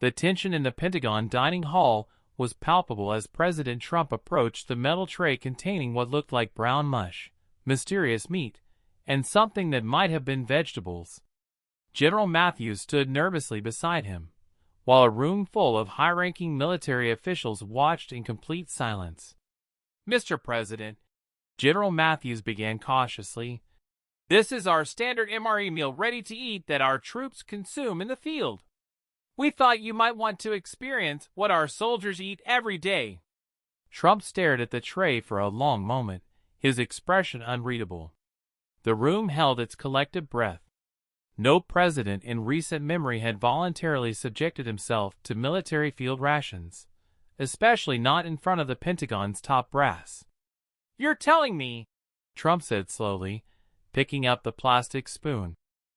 The tension in the Pentagon dining hall was palpable as President Trump approached the metal tray containing what looked like brown mush, mysterious meat, and something that might have been vegetables. General Matthews stood nervously beside him, while a room full of high-ranking military officials watched in complete silence. "Mr. President," General Matthews began cautiously, "this is our standard MRE meal ready to eat that our troops consume in the field. We thought you might want to experience what our soldiers eat every day." Trump stared at the tray for a long moment, his expression unreadable. The room held its collective breath. No president in recent memory had voluntarily subjected himself to military field rations, especially not in front of the Pentagon's top brass. "You're telling me," Trump said slowly, picking up the plastic spoon,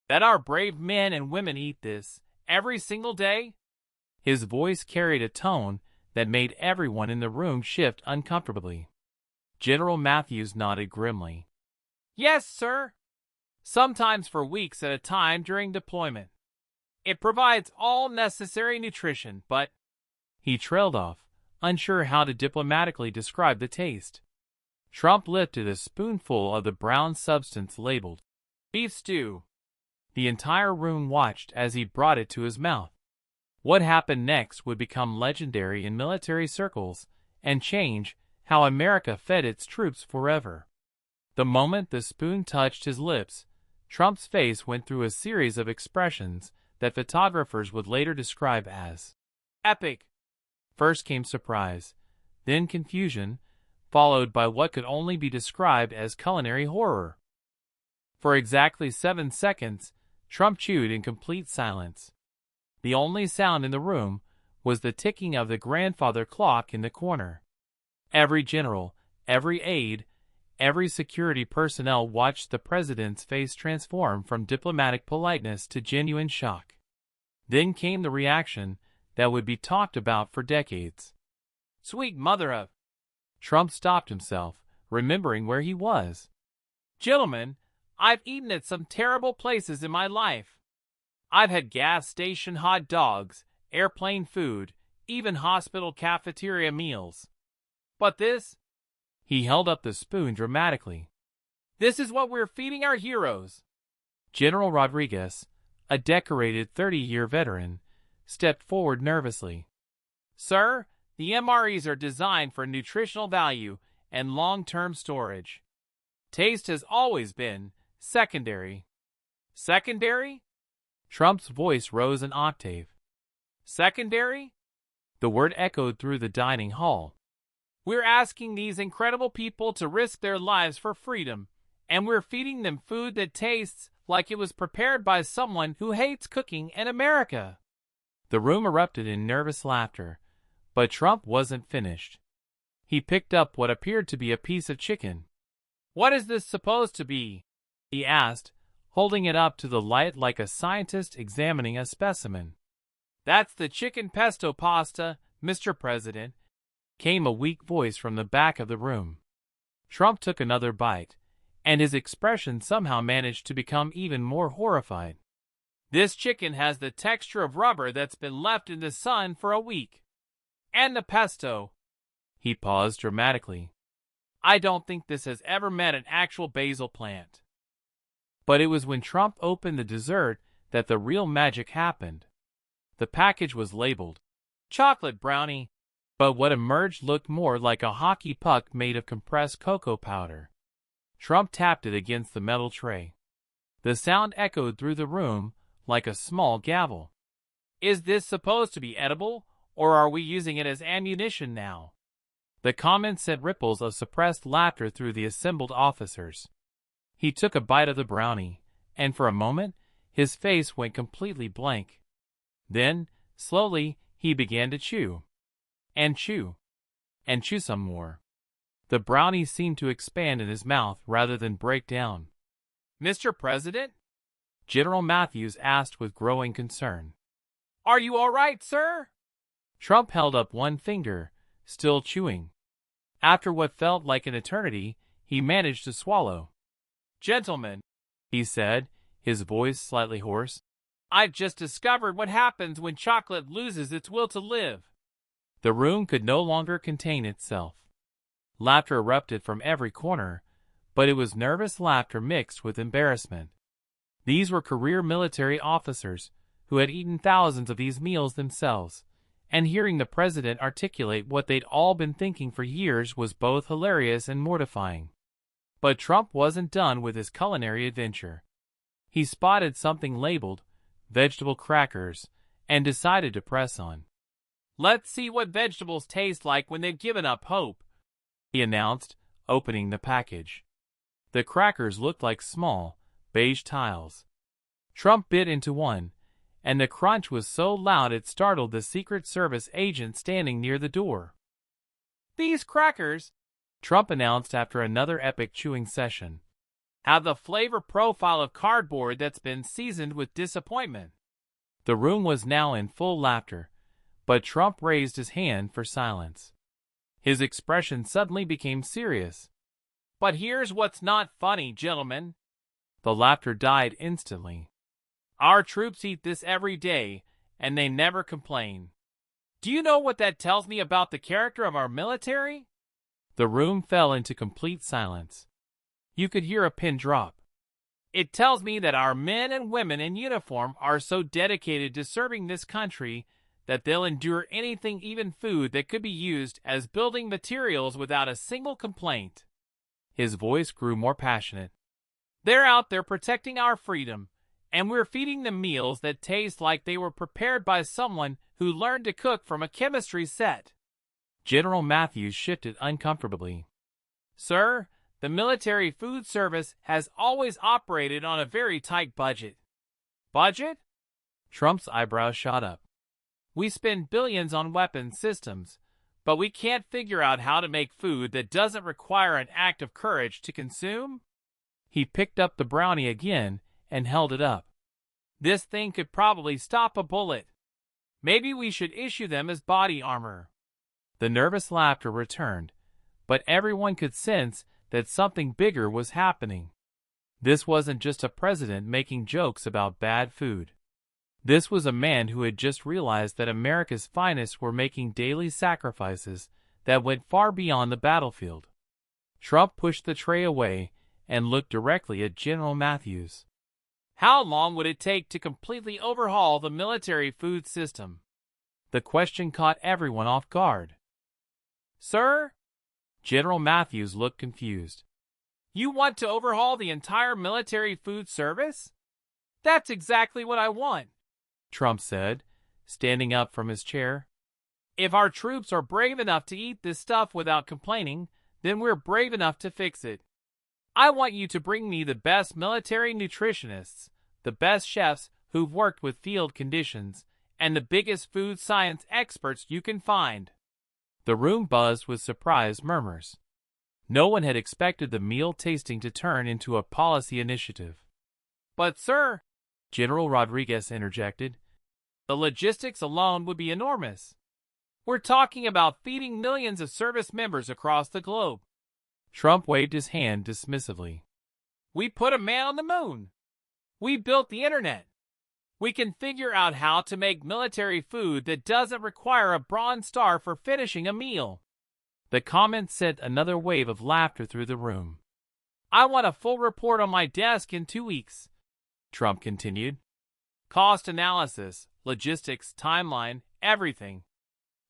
"that our brave men and women eat this every single day?" His voice carried a tone that made everyone in the room shift uncomfortably. General Matthews nodded grimly. "Yes, sir. Sometimes for weeks at a time during deployment. It provides all necessary nutrition, but—" He trailed off, unsure how to diplomatically describe the taste. Trump lifted a spoonful of the brown substance labeled beef stew. The entire room watched as he brought it to his mouth. What happened next would become legendary in military circles and change how America fed its troops forever. The moment the spoon touched his lips, Trump's face went through a series of expressions that photographers would later describe as epic. First came surprise, then confusion, followed by what could only be described as culinary horror. For exactly 7 seconds, Trump chewed in complete silence. The only sound in the room was the ticking of the grandfather clock in the corner. Every general, every aide, every security personnel watched the president's face transform from diplomatic politeness to genuine shock. Then came the reaction that would be talked about for decades. "Sweet mother of—" Trump stopped himself, remembering where he was. "Gentlemen, I've eaten at some terrible places in my life. I've had gas station hot dogs, airplane food, even hospital cafeteria meals. But this—" He held up the spoon dramatically. "This is what we're feeding our heroes." General Rodriguez, a decorated 30-year veteran, stepped forward nervously. "Sir, the MREs are designed for nutritional value and long-term storage. Taste has always been secondary." "Secondary?" Trump's voice rose an octave. "Secondary?" The word echoed through the dining hall. "We're asking these incredible people to risk their lives for freedom, and we're feeding them food that tastes like it was prepared by someone who hates cooking in America." The room erupted in nervous laughter, but Trump wasn't finished. He picked up what appeared to be a piece of chicken. "What is this supposed to be?" he asked, holding it up to the light like a scientist examining a specimen. "That's the chicken pesto pasta, Mr. President," came a weak voice from the back of the room. Trump took another bite, and his expression somehow managed to become even more horrified. "This chicken has the texture of rubber that's been left in the sun for a week. And the pesto—" He paused dramatically. "I don't think this has ever met an actual basil plant." But it was when Trump opened the dessert that the real magic happened. The package was labeled chocolate brownie, but what emerged looked more like a hockey puck made of compressed cocoa powder. Trump tapped it against the metal tray. The sound echoed through the room like a small gavel. "Is this supposed to be edible, or are we using it as ammunition now?" The comment sent ripples of suppressed laughter through the assembled officers. He took a bite of the brownie, and for a moment, his face went completely blank. Then, slowly, he began to chew. And chew. And chew some more. The brownie seemed to expand in his mouth rather than break down. "Mr. President?" General Matthews asked with growing concern. "Are you all right, sir?" Trump held up one finger, still chewing. After what felt like an eternity, he managed to swallow. "Gentlemen," he said, his voice slightly hoarse, I just discovered what happens when chocolate loses its will to live." The room could no longer contain itself. Laughter erupted from every corner, but it was nervous laughter mixed with embarrassment. These were career military officers who had eaten thousands of these meals themselves, and hearing the president articulate what they'd all been thinking for years was both hilarious and mortifying. But Trump wasn't done with his culinary adventure. He spotted something labeled vegetable crackers and decided to press on. "Let's see what vegetables taste like when they've given up hope," he announced, opening the package. The crackers looked like small, beige tiles. Trump bit into one, and the crunch was so loud it startled the Secret Service agent standing near the door. "These crackers," Trump announced after another epic chewing session, "have the flavor profile of cardboard that's been seasoned with disappointment." The room was now in full laughter, but Trump raised his hand for silence. His expression suddenly became serious. "But here's what's not funny, gentlemen." The laughter died instantly. "Our troops eat this every day, and they never complain. Do you know what that tells me about the character of our military?" The room fell into complete silence. You could hear a pin drop. "It tells me that our men and women in uniform are so dedicated to serving this country that they'll endure anything, even food that could be used as building materials, without a single complaint." His voice grew more passionate. "They're out there protecting our freedom, and we're feeding them meals that taste like they were prepared by someone who learned to cook from a chemistry set." General Matthews shifted uncomfortably. "Sir, the military food service has always operated on a very tight budget." "Budget?" Trump's eyebrows shot up. "We spend billions on weapons systems, but we can't figure out how to make food that doesn't require an act of courage to consume?" He picked up the brownie again and held it up. "This thing could probably stop a bullet. Maybe we should issue them as body armor." The nervous laughter returned, but everyone could sense that something bigger was happening. This wasn't just a president making jokes about bad food. This was a man who had just realized that America's finest were making daily sacrifices that went far beyond the battlefield. Trump pushed the tray away and looked directly at General Matthews. "How long would it take to completely overhaul the military food system?" The question caught everyone off guard. "Sir?" General Matthews looked confused. "You want to overhaul the entire military food service?" "That's exactly what I want," Trump said, standing up from his chair. "If our troops are brave enough to eat this stuff without complaining, then we're brave enough to fix it. I want you to bring me the best military nutritionists, the best chefs who've worked with field conditions, and the biggest food science experts you can find." The room buzzed with surprised murmurs. No one had expected the meal tasting to turn into a policy initiative. "But sir," General Rodriguez interjected, "the logistics alone would be enormous. We're talking about feeding millions of service members across the globe." Trump waved his hand dismissively. "We put a man on the moon. We built the internet. We can figure out how to make military food that doesn't require a Bronze Star for finishing a meal." The comment sent another wave of laughter through the room. "I want a full report on my desk in 2 weeks," Trump continued. "Cost analysis, logistics, timeline, everything.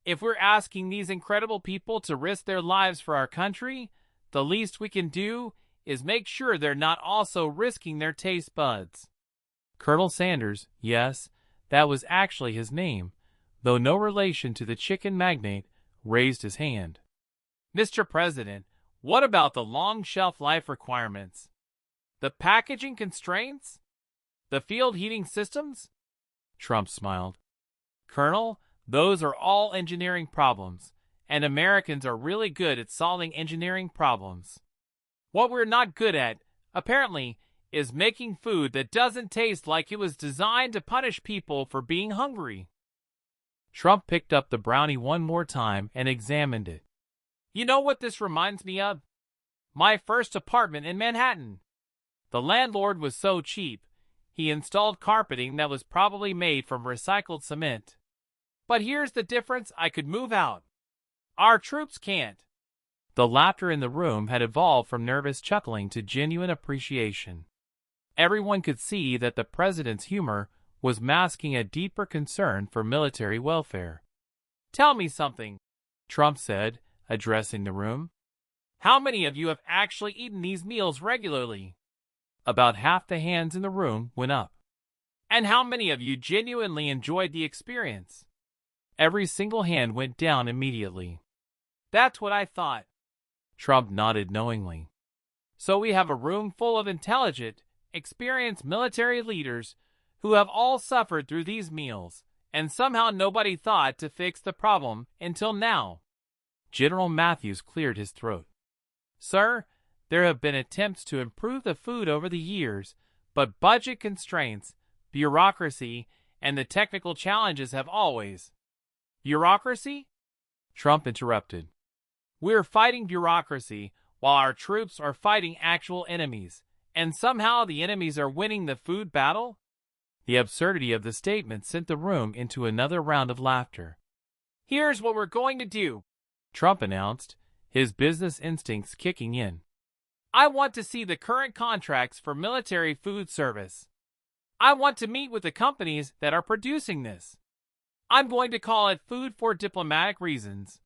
If we're asking these incredible people to risk their lives for our country, the least we can do is make sure they're not also risking their taste buds." Colonel Sanders, yes, that was actually his name, though no relation to the chicken magnate, raised his hand. "Mr. President, what about the long shelf life requirements? The packaging constraints? The field heating systems?" Trump smiled. "Colonel, those are all engineering problems, and Americans are really good at solving engineering problems. What we're not good at, apparently, is making food that doesn't taste like it was designed to punish people for being hungry." Trump picked up the brownie one more time and examined it. "You know what this reminds me of? My first apartment in Manhattan. The landlord was so cheap, he installed carpeting that was probably made from recycled cement. But here's the difference: I could move out. Our troops can't. The laughter in the room had evolved from nervous chuckling to genuine appreciation. Everyone could see that the president's humor was masking a deeper concern for military welfare. "Tell me something," Trump said, addressing the room. "How many of you have actually eaten these meals regularly?" About half the hands in the room went up. "And how many of you genuinely enjoyed the experience?" Every single hand went down immediately. "That's what I thought." Trump nodded knowingly. "So we have a room full of intelligent, experienced military leaders who have all suffered through these meals, and somehow nobody thought to fix the problem until now." General Matthews cleared his throat. "Sir, there have been attempts to improve the food over the years, but budget constraints, bureaucracy, and the technical challenges have always—" "Bureaucracy?" Trump interrupted. "We're fighting bureaucracy while our troops are fighting actual enemies, and somehow the enemies are winning the food battle?" The absurdity of the statement sent the room into another round of laughter. "Here's what we're going to do," Trump announced, his business instincts kicking in. "I want to see the current contracts for military food service. I want to meet with the companies that are producing this. I'm going to call it food for diplomatic reasons.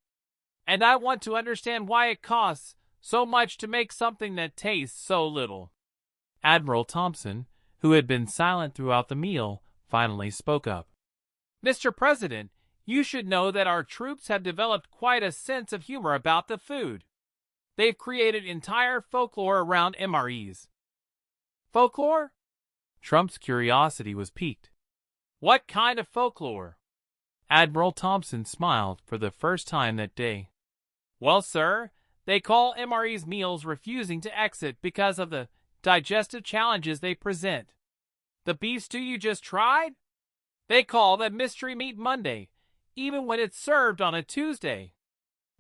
And I want to understand why it costs so much to make something that tastes so little." Admiral Thompson, who had been silent throughout the meal, finally spoke up. "Mr. President, you should know that our troops have developed quite a sense of humor about the food. They've created entire folklore around MREs." "Folklore?" Trump's curiosity was piqued. "What kind of folklore?" Admiral Thompson smiled for the first time that day. "Well, sir, they call MREs meals refusing to exit because of the digestive challenges they present. The beef stew you just tried? They call that Mystery Meat Monday, even when it's served on a Tuesday."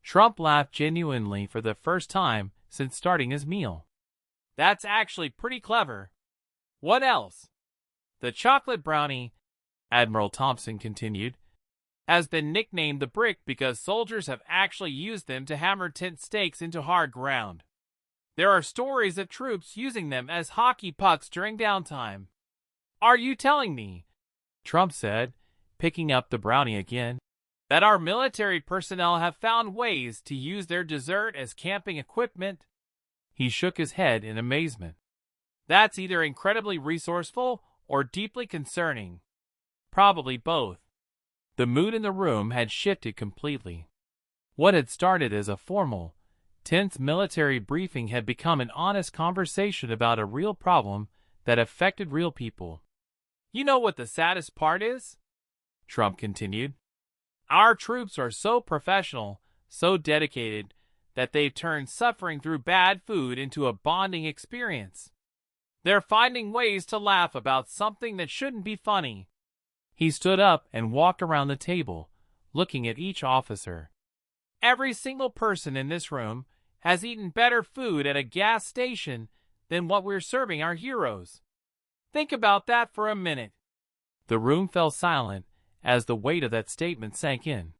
Trump laughed genuinely for the first time since starting his meal. "That's actually pretty clever. What else?" "The chocolate brownie," Admiral Thompson continued, "has been nicknamed the brick because soldiers have actually used them to hammer tent stakes into hard ground. There are stories of troops using them as hockey pucks during downtime." "Are you telling me," Trump said, picking up the brownie again, "that our military personnel have found ways to use their dessert as camping equipment?" He shook his head in amazement. "That's either incredibly resourceful or deeply concerning. Probably both." The mood in the room had shifted completely. What had started as a formal, tense military briefing had become an honest conversation about a real problem that affected real people. "You know what the saddest part is?" Trump continued. "Our troops are so professional, so dedicated, that they've turned suffering through bad food into a bonding experience. They're finding ways to laugh about something that shouldn't be funny." He stood up and walked around the table, looking at each officer. "Every single person in this room has eaten better food at a gas station than what we're serving our heroes. Think about that for a minute." The room fell silent as the weight of that statement sank in.